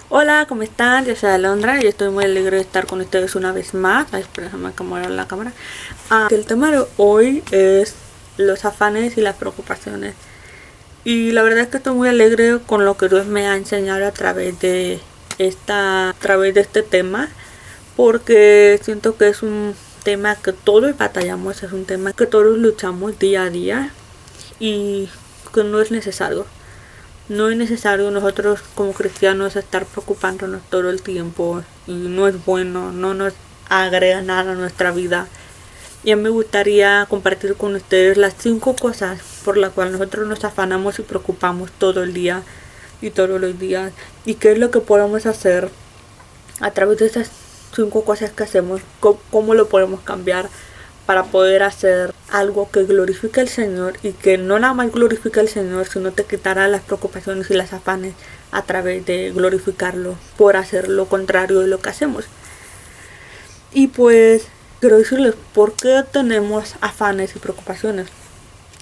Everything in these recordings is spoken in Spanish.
Hola, ¿cómo están? Yo soy Alondra y estoy muy alegre de estar con ustedes una vez más. Ay, espera, déjame acomodar la cámara. El tema de hoy es los afanes y las preocupaciones. Y la verdad es que estoy muy alegre con lo que Dios me ha enseñado a través de este tema, porque siento que es un tema que todos batallamos, es un tema que todos luchamos día a día y que no es necesario. No es necesario nosotros como cristianos estar preocupándonos todo el tiempo y no es bueno, no nos agrega nada a nuestra vida. Y a mí me gustaría compartir con ustedes las 5 cosas por las cuales nosotros nos afanamos y preocupamos todo el día y todos los días. Y qué es lo que podemos hacer a través de esas 5 cosas que hacemos, cómo lo podemos cambiar para poder hacer algo que glorifique al Señor y que no nada más glorifique al Señor, sino te quitará las preocupaciones y las afanes a través de glorificarlo por hacer lo contrario de lo que hacemos. Y pues quiero decirles por qué tenemos afanes y preocupaciones.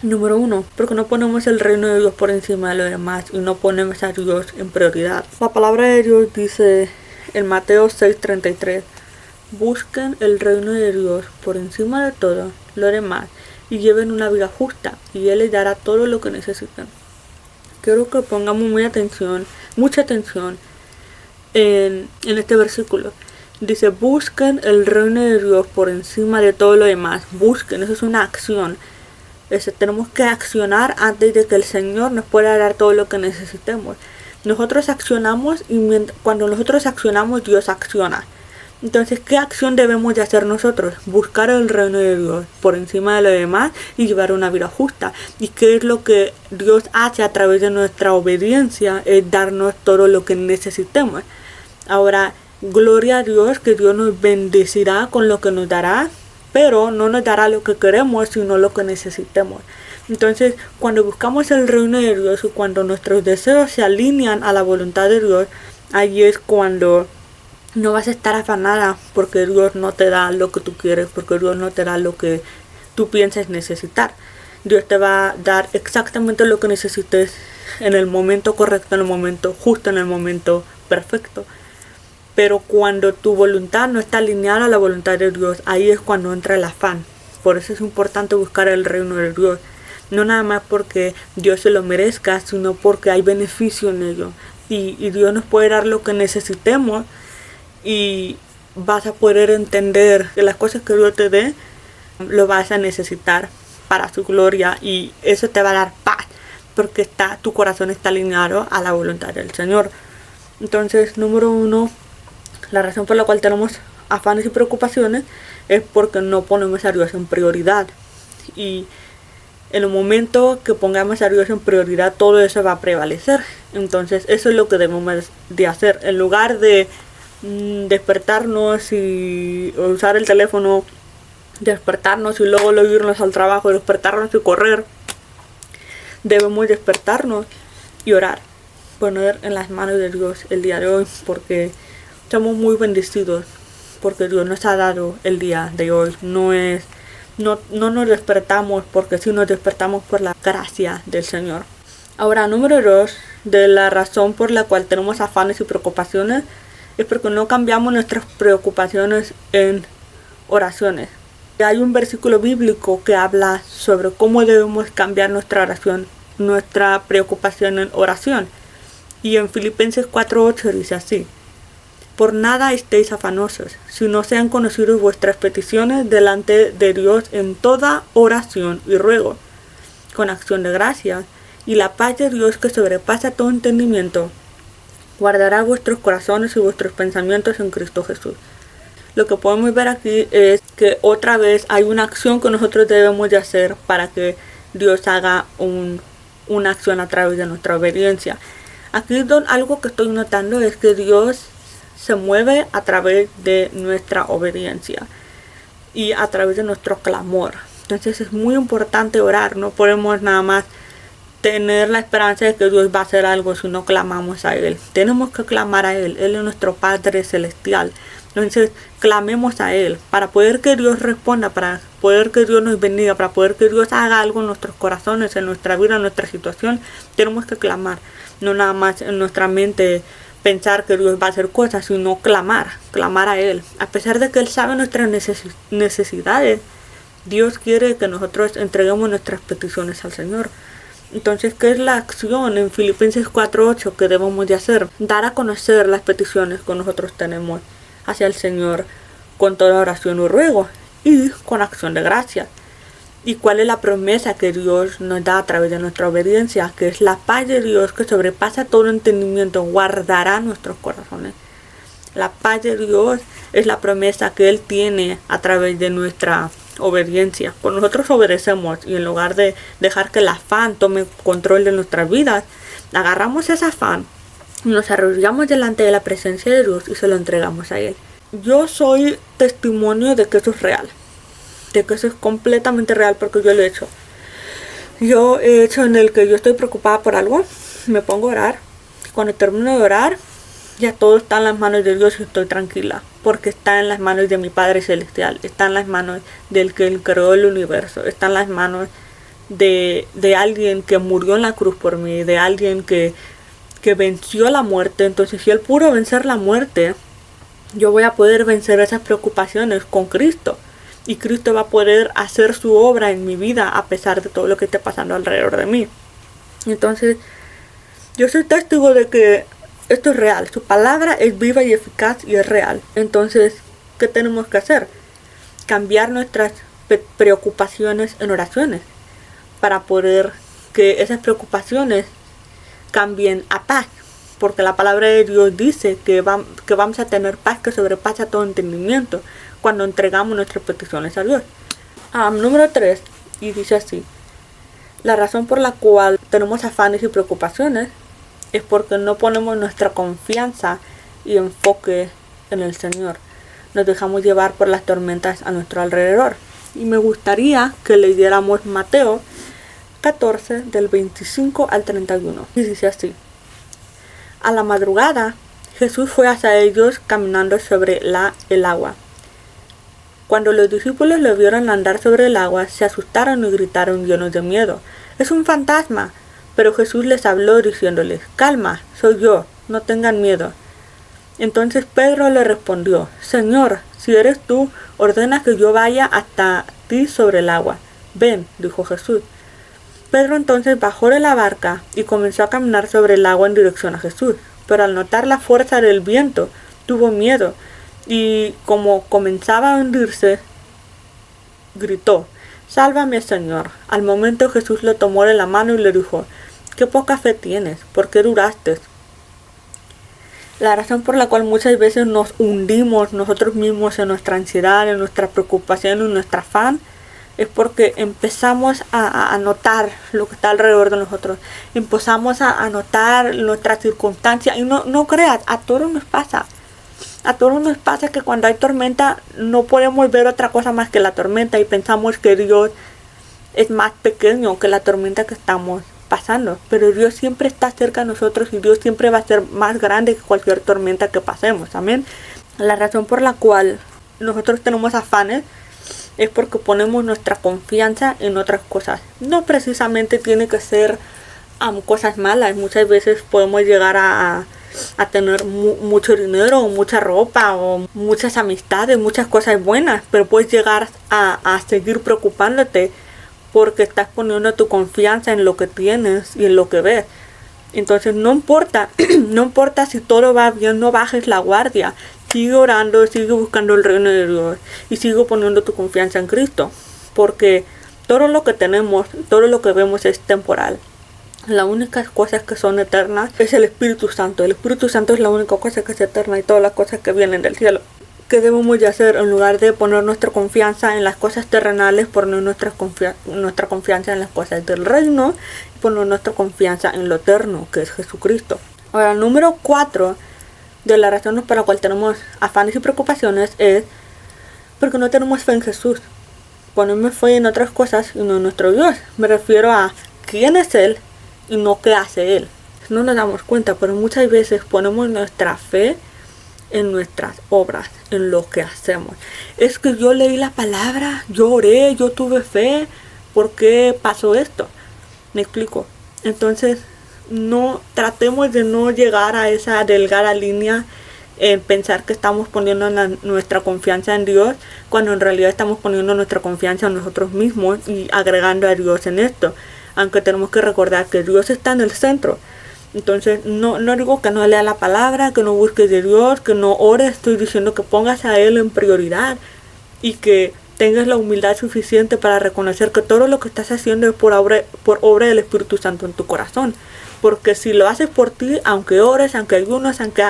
Número 1, porque no ponemos el reino de Dios por encima de lo demás y no ponemos a Dios en prioridad. La palabra de Dios dice en Mateo 6:33: busquen el reino de Dios por encima de todo lo demás y lleven una vida justa y Él les dará todo lo que necesitan. Quiero que pongamos mucha atención en este versículo. Dice, busquen el reino de Dios por encima de todo lo demás. Busquen, eso es una acción. Tenemos que accionar antes de que el Señor nos pueda dar todo lo que necesitemos. Nosotros accionamos y cuando nosotros accionamos, Dios acciona. Entonces, ¿qué acción debemos de hacer nosotros? Buscar el reino de Dios por encima de lo demás y llevar una vida justa. ¿Y qué es lo que Dios hace a través de nuestra obediencia? Es darnos todo lo que necesitemos. Ahora, gloria a Dios, que Dios nos bendecirá con lo que nos dará, pero no nos dará lo que queremos, sino lo que necesitemos. Entonces, cuando buscamos el reino de Dios y cuando nuestros deseos se alinean a la voluntad de Dios, ahí es cuando no vas a estar afanada porque Dios no te da lo que tú quieres, porque Dios no te da lo que tú piensas necesitar. Dios te va a dar exactamente lo que necesites en el momento correcto, en el momento justo, en el momento perfecto. Pero cuando tu voluntad no está alineada a la voluntad de Dios, ahí es cuando entra el afán. Por eso es importante buscar el reino de Dios. No nada más porque Dios se lo merezca, sino porque hay beneficio en ello. Y Dios nos puede dar lo que necesitemos y vas a poder entender que las cosas que Dios te dé, lo vas a necesitar para su gloria y eso te va a dar paz porque tu corazón está alineado a la voluntad del Señor. Entonces, número 1, la razón por la cual tenemos afanes y preocupaciones es porque no ponemos a Dios en prioridad. Y en el momento que pongamos a Dios en prioridad, todo eso va a prevalecer. Entonces, eso es lo que debemos de hacer. En lugar de despertarnos y usar el teléfono, despertarnos y luego irnos al trabajo, despertarnos y correr, debemos despertarnos y orar, poner en las manos de Dios el día de hoy, porque somos muy bendecidos porque Dios nos ha dado el día de hoy. No nos despertamos porque sí, nos despertamos por la gracia del Señor. Ahora, número 2, de la razón por la cual tenemos afanes y preocupaciones es porque no cambiamos nuestras preocupaciones en oraciones. Hay un versículo bíblico que habla sobre cómo debemos cambiar nuestra oración, nuestra preocupación en oración. Y en Filipenses 4:8 dice así: por nada estéis afanosos, sino sean conocidos vuestras peticiones delante de Dios en toda oración y ruego, con acción de gracias, y la paz de Dios que sobrepasa todo entendimiento, guardará vuestros corazones y vuestros pensamientos en Cristo Jesús. Lo que podemos ver aquí es que otra vez hay una acción que nosotros debemos de hacer para que Dios haga una acción a través de nuestra obediencia. Aquí algo que estoy notando es que Dios se mueve a través de nuestra obediencia y a través de nuestro clamor. Entonces es muy importante orar. No podemos nada más tener la esperanza de que Dios va a hacer algo si no clamamos a Él. Tenemos que clamar a Él. Él es nuestro Padre Celestial. Entonces clamemos a Él para poder que Dios responda, para poder que Dios nos bendiga, para poder que Dios haga algo en nuestros corazones, en nuestra vida, en nuestra situación. Tenemos que clamar, no nada más en nuestra mente pensar que Dios va a hacer cosas, sino clamar a Él. A pesar de que Él sabe nuestras necesidades, Dios quiere que nosotros entreguemos nuestras peticiones al Señor. Entonces, ¿qué es la acción en Filipenses 4:8 que debemos de hacer? Dar a conocer las peticiones que nosotros tenemos hacia el Señor con toda oración y ruego y con acción de gracia. ¿Y cuál es la promesa que Dios nos da a través de nuestra obediencia? Que es la paz de Dios que sobrepasa todo entendimiento, guardará nuestros corazones. La paz de Dios es la promesa que Él tiene a través de nuestra obediencia. Pues nosotros obedecemos y en lugar de dejar que el afán tome control de nuestras vidas, agarramos ese afán y nos arrodillamos delante de la presencia de Dios y se lo entregamos a Él. Yo soy testimonio de que eso es real, de que eso es completamente real porque yo lo he hecho. Yo he hecho en el que yo estoy preocupada por algo, me pongo a orar. Cuando termino de orar, ya todo está en las manos de Dios y estoy tranquila, porque está en las manos de mi Padre Celestial, está en las manos del que Él creó el universo, está en las manos de alguien que murió en la cruz por mí, de alguien que venció la muerte. Entonces, si Él pudo vencer la muerte, yo voy a poder vencer esas preocupaciones con Cristo. Y Cristo va a poder hacer su obra en mi vida a pesar de todo lo que esté pasando alrededor de mí. Entonces, yo soy testigo de que esto es real. Su palabra es viva y eficaz y es real. Entonces, ¿qué tenemos que hacer? Cambiar nuestras preocupaciones en oraciones para poder que esas preocupaciones cambien a paz. Porque la palabra de Dios dice que vamos a tener paz que sobrepasa todo entendimiento cuando entregamos nuestras peticiones a Dios. Número 3, y dice así: la razón por la cual tenemos afanes y preocupaciones es porque no ponemos nuestra confianza y enfoque en el Señor. Nos dejamos llevar por las tormentas a nuestro alrededor. Y me gustaría que leyéramos Mateo 14, del 25 al 31. Y dice así: a la madrugada, Jesús fue hacia ellos caminando sobre el agua. Cuando los discípulos lo vieron andar sobre el agua, se asustaron y gritaron llenos de miedo: ¡es un fantasma! Pero Jesús les habló diciéndoles: calma, soy yo, no tengan miedo. Entonces Pedro le respondió: Señor, si eres tú, ordena que yo vaya hasta ti sobre el agua. Ven, dijo Jesús. Pedro entonces bajó de la barca y comenzó a caminar sobre el agua en dirección a Jesús. Pero al notar la fuerza del viento, tuvo miedo y como comenzaba a hundirse, gritó: Sálvame, Señor. Al momento Jesús lo tomó de la mano y le dijo: qué poca fe tienes, ¿por qué duraste? La razón por la cual muchas veces nos hundimos nosotros mismos en nuestra ansiedad, en nuestra preocupación, en nuestro afán, es porque empezamos a notar lo que está alrededor de nosotros. Empezamos a notar nuestras circunstancias. Y no creas, a todos nos pasa. A todos nos pasa que cuando hay tormenta no podemos ver otra cosa más que la tormenta y pensamos que Dios es más pequeño que la tormenta que estamos pasando. Pero Dios siempre está cerca de nosotros y Dios siempre va a ser más grande que cualquier tormenta que pasemos. Amén. La razón por la cual nosotros tenemos afanes es porque ponemos nuestra confianza en otras cosas. No precisamente tiene que ser cosas malas. Muchas veces podemos llegar a tener mucho dinero o mucha ropa o muchas amistades, muchas cosas buenas, pero puedes llegar a seguir preocupándote porque estás poniendo tu confianza en lo que tienes y en lo que ves. Entonces no importa si todo va bien, no bajes la guardia. Sigue orando, sigue buscando el reino de Dios y sigue poniendo tu confianza en Cristo. Porque todo lo que tenemos, todo lo que vemos es temporal. Las únicas cosas que son eternas es el Espíritu Santo. El Espíritu Santo es la única cosa que es eterna y todas las cosas que vienen del cielo. ¿Qué debemos de hacer? En lugar de poner nuestra confianza en las cosas terrenales, poner nuestra confianza en las cosas del reino y poner nuestra confianza en lo eterno, que es Jesucristo. Ahora, número 4 de las razones por las cuales tenemos afanes y preocupaciones es porque no tenemos fe en Jesús. Ponemos fe en otras cosas y no en nuestro Dios. Me refiero a quién es Él y no qué hace Él. No nos damos cuenta, pero muchas veces ponemos nuestra fe en nuestras obras, en lo que hacemos. Es que yo leí la palabra, yo oré, yo tuve fe, ¿por qué pasó esto? Me explico. Entonces, no tratemos de no llegar a esa delgada línea en pensar que estamos poniendo nuestra confianza en Dios cuando en realidad estamos poniendo nuestra confianza en nosotros mismos y agregando a Dios en esto, aunque tenemos que recordar que Dios está en el centro. Entonces no digo que no lea la palabra, que no busques de Dios, que no ores, estoy diciendo que pongas a Él en prioridad y que tengas la humildad suficiente para reconocer que todo lo que estás haciendo es por obra del Espíritu Santo en tu corazón. Porque si lo haces por ti, aunque ores, aunque ayunes, aunque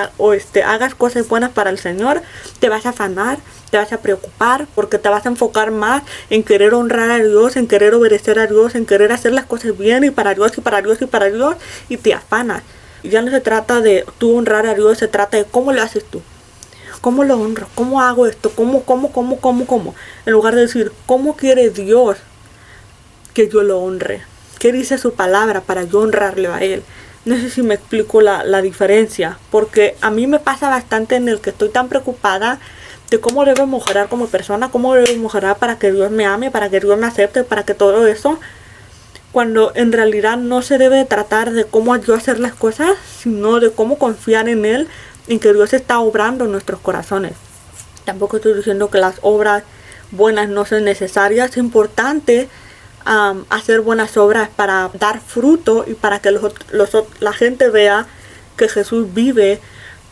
hagas cosas buenas para el Señor, te vas a afanar, te vas a preocupar, porque te vas a enfocar más en querer honrar a Dios, en querer obedecer a Dios, en querer hacer las cosas bien y para Dios y para Dios y para Dios, y te afanas. Y ya no se trata de tú honrar a Dios, se trata de cómo lo haces tú. ¿Cómo lo honro? ¿Cómo hago esto? ¿Cómo? En lugar de decir, ¿cómo quiere Dios que yo lo honre? ¿Qué dice su palabra para yo honrarle a Él? No sé si me explico la diferencia, porque a mí me pasa bastante en el que estoy tan preocupada de cómo debo mejorar como persona, cómo debo mejorar para que Dios me ame, para que Dios me acepte, para que todo eso, cuando en realidad no se debe tratar de cómo yo hacer las cosas, sino de cómo confiar en Él, en que Dios está obrando en nuestros corazones. Tampoco estoy diciendo que las obras buenas no son necesarias, es importante hacer buenas obras para dar fruto y para que la gente vea que Jesús vive,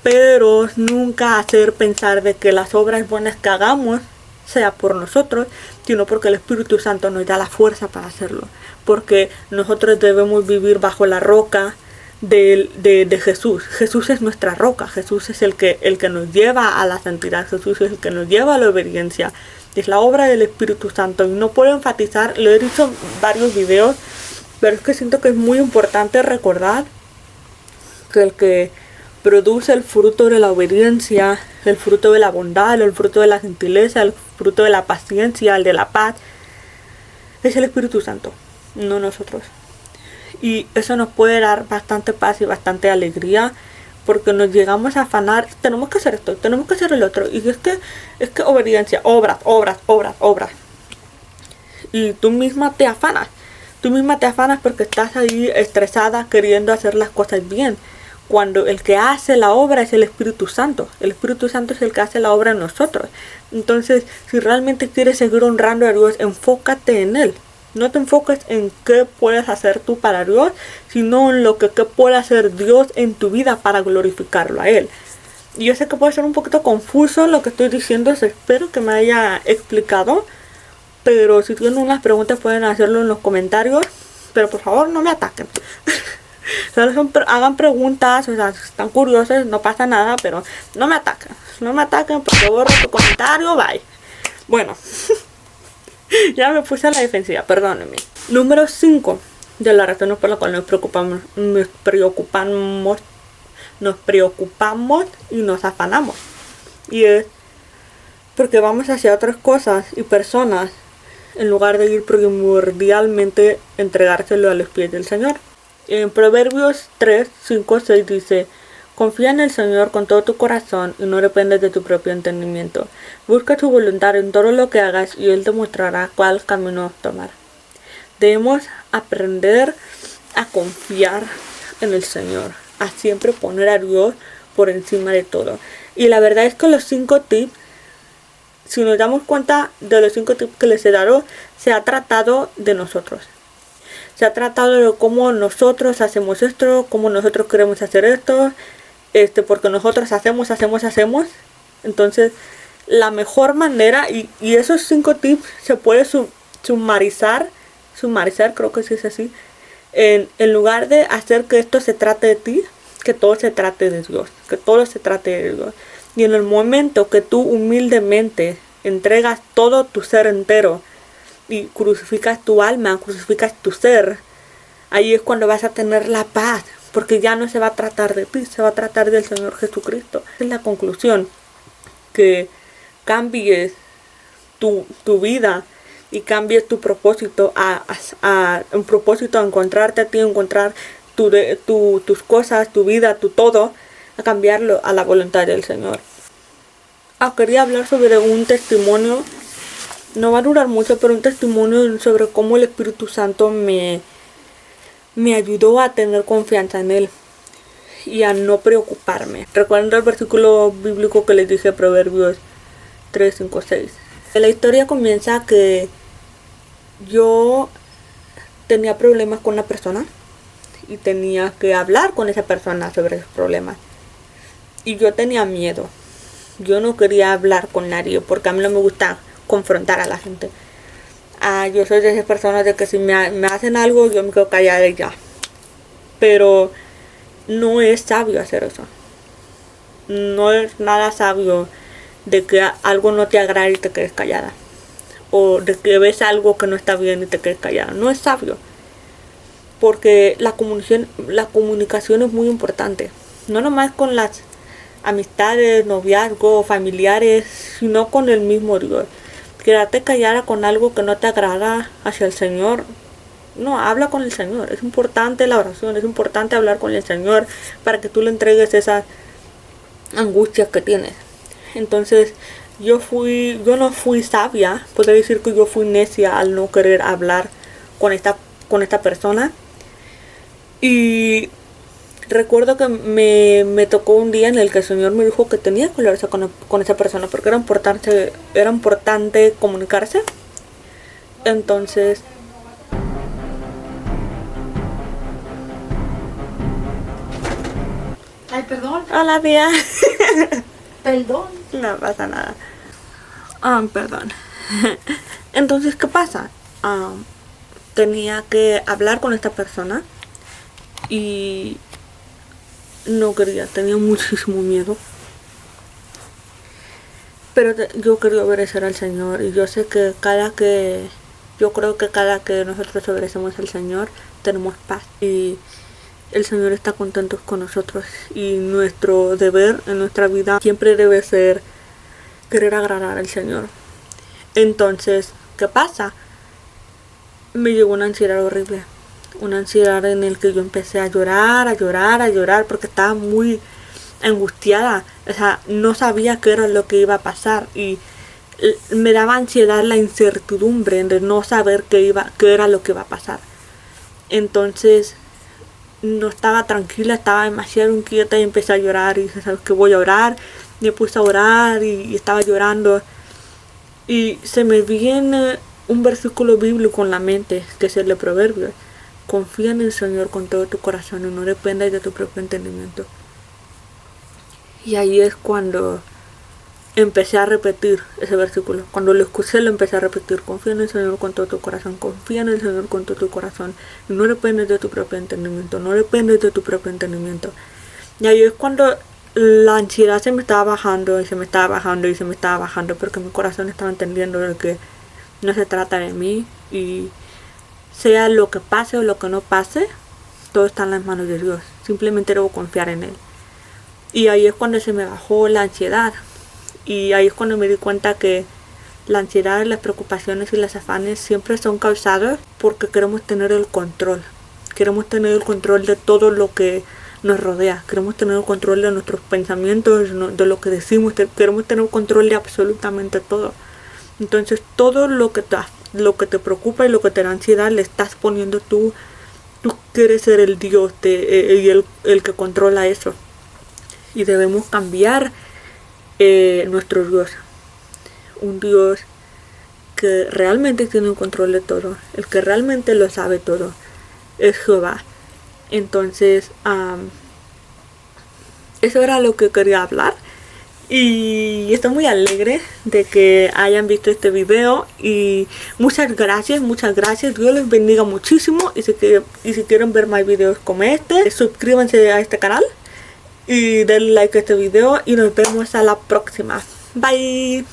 pero nunca hacer pensar de que las obras buenas que hagamos sea por nosotros, sino porque el Espíritu Santo nos da la fuerza para hacerlo, porque nosotros debemos vivir bajo la roca de Jesús. Jesús es nuestra roca, Jesús es el que nos lleva a la santidad, Jesús es el que nos lleva a la obediencia. Es la obra del Espíritu Santo y no puedo enfatizar, lo he dicho en varios videos, pero es que siento que es muy importante recordar que el que produce el fruto de la obediencia, el fruto de la bondad, el fruto de la gentileza, el fruto de la paciencia, el de la paz, es el Espíritu Santo, no nosotros. Y eso nos puede dar bastante paz y bastante alegría, porque nos llegamos a afanar, tenemos que hacer esto, tenemos que hacer el otro, y es que obediencia, obras, y tú misma te afanas porque estás ahí estresada queriendo hacer las cosas bien, cuando el que hace la obra es el Espíritu Santo es el que hace la obra en nosotros. Entonces, si realmente quieres seguir honrando a Dios, enfócate en Él. No te enfoques en qué puedes hacer tú para Dios, sino en lo que puede hacer Dios en tu vida para glorificarlo a Él. Y yo sé que puede ser un poquito confuso lo que estoy diciendo, espero que me haya explicado. Pero si tienen unas preguntas pueden hacerlo en los comentarios. Pero por favor no me ataquen. Solo hagan preguntas, o sea, si están curiosos, no pasa nada, pero no me ataquen. No me ataquen porque borro tu comentario, bye. Bueno. Ya me puse a la defensiva, perdónenme. Número 5 de las razones por las cuales nos preocupamos y nos afanamos. Y es porque vamos hacia otras cosas y personas en lugar de ir primordialmente entregárselo a los pies del Señor. En Proverbios 3, 5, 6 dice: confía en el Señor con todo tu corazón y no dependes de tu propio entendimiento. Busca su voluntad en todo lo que hagas y Él te mostrará cuál camino tomar. Debemos aprender a confiar en el Señor, a siempre poner a Dios por encima de todo. Y la verdad es que los 5 tips, si nos damos cuenta de los 5 tips que les he dado, se ha tratado de nosotros. Se ha tratado de cómo nosotros hacemos esto, cómo nosotros queremos hacer esto, porque nosotros hacemos. Entonces, la mejor manera, y esos 5 tips se puede sumarizar, creo que sí es así, en lugar de hacer que esto se trate de ti, que todo se trate de Dios, Y en el momento que tú humildemente entregas todo tu ser entero y crucificas tu alma, crucificas tu ser, ahí es cuando vas a tener la paz, porque ya no se va a tratar de ti, se va a tratar del Señor Jesucristo. Esa es la conclusión, que cambies tu vida y cambies tu propósito a un propósito a encontrarte a ti, encontrar tus cosas, tu vida, tu todo, a cambiarlo a la voluntad del Señor. Quería hablar sobre un testimonio, no va a durar mucho, pero un testimonio sobre cómo el Espíritu Santo me me ayudó a tener confianza en Él y a no preocuparme. Recuerden el versículo bíblico que les dije, Proverbios 3, 5, 6. La historia comienza que yo tenía problemas con una persona y tenía que hablar con esa persona sobre esos problemas. Y yo tenía miedo. Yo no quería hablar con nadie porque a mí no me gusta confrontar a la gente. Yo soy de esas personas de que si me hacen algo yo me quedo callada y ya. Pero no es sabio hacer eso. No es nada sabio de que algo no te agrade y te quedes callada. O de que ves algo que no está bien y te quedes callada. No es sabio. Porque la comunicación es muy importante. No nomás con las amistades, noviazgos, familiares, sino con el mismo Dios. Quedarte callada con algo que no te agrada hacia el Señor. No, habla con el Señor. Es importante la oración, es importante hablar con el Señor para que tú le entregues esas angustias que tienes. Entonces, yo no fui sabia, podría decir que yo fui necia al no querer hablar con esta persona. Y recuerdo que me tocó un día en el que el Señor me dijo que tenía que hablarse con esa persona porque era importante comunicarse. Entonces, Ay, perdón. hola tía. Perdón. No pasa nada. Perdón. Entonces, ¿qué pasa? Tenía que hablar con esta persona y no quería, tenía muchísimo miedo. Pero yo quería obedecer al Señor y yo sé que yo creo que cada que nosotros obedecemos al Señor tenemos paz y el Señor está contento con nosotros y nuestro deber en nuestra vida siempre debe ser querer agradar al Señor. Entonces, ¿qué pasa? Me llegó una ansiedad horrible. Una ansiedad en el que yo empecé a llorar porque estaba muy angustiada. O sea, no sabía qué era lo que iba a pasar y me daba ansiedad la incertidumbre de no saber qué era lo que iba a pasar. Entonces, no estaba tranquila, estaba demasiado inquieta y empecé a llorar y dije, ¿sabes qué? Voy a orar. Me puse a orar y estaba llorando. Y se me viene un versículo bíblico en la mente, que es el de Proverbios. Confía en el Señor con todo tu corazón y no dependas de tu propio entendimiento. Y ahí es cuando empecé a repetir ese versículo. Cuando lo escuché lo empecé a repetir. Confía en el Señor con todo tu corazón. Confía en el Señor con todo tu corazón. Y no dependes de tu propio entendimiento. No dependes de tu propio entendimiento. Y ahí es cuando la ansiedad se me estaba bajando y se me estaba bajando y se me estaba bajando. Porque mi corazón estaba entendiendo de que no se trata de mí. Y sea lo que pase o lo que no pase, todo está en las manos de Dios. Simplemente debo confiar en Él. Y ahí es cuando se me bajó la ansiedad. Y ahí es cuando me di cuenta que la ansiedad, las preocupaciones y los afanes siempre son causados porque queremos tener el control. Queremos tener el control de todo lo que nos rodea. Queremos tener el control de nuestros pensamientos, de lo que decimos. Queremos tener el control de absolutamente todo. Entonces todo lo que te preocupa y lo que te da ansiedad le estás poniendo tú. Tú quieres ser el Dios y el que controla eso. Y debemos cambiar nuestro Dios. Un Dios que realmente tiene el control de todo. El que realmente lo sabe todo. Es Jehová. Entonces, eso era lo que quería hablar. Y estoy muy alegre de que hayan visto este video. Y muchas gracias. Dios les bendiga muchísimo. Y si quieren ver más videos como este, suscríbanse a este canal. Y denle like a este video. Y nos vemos a la próxima. Bye.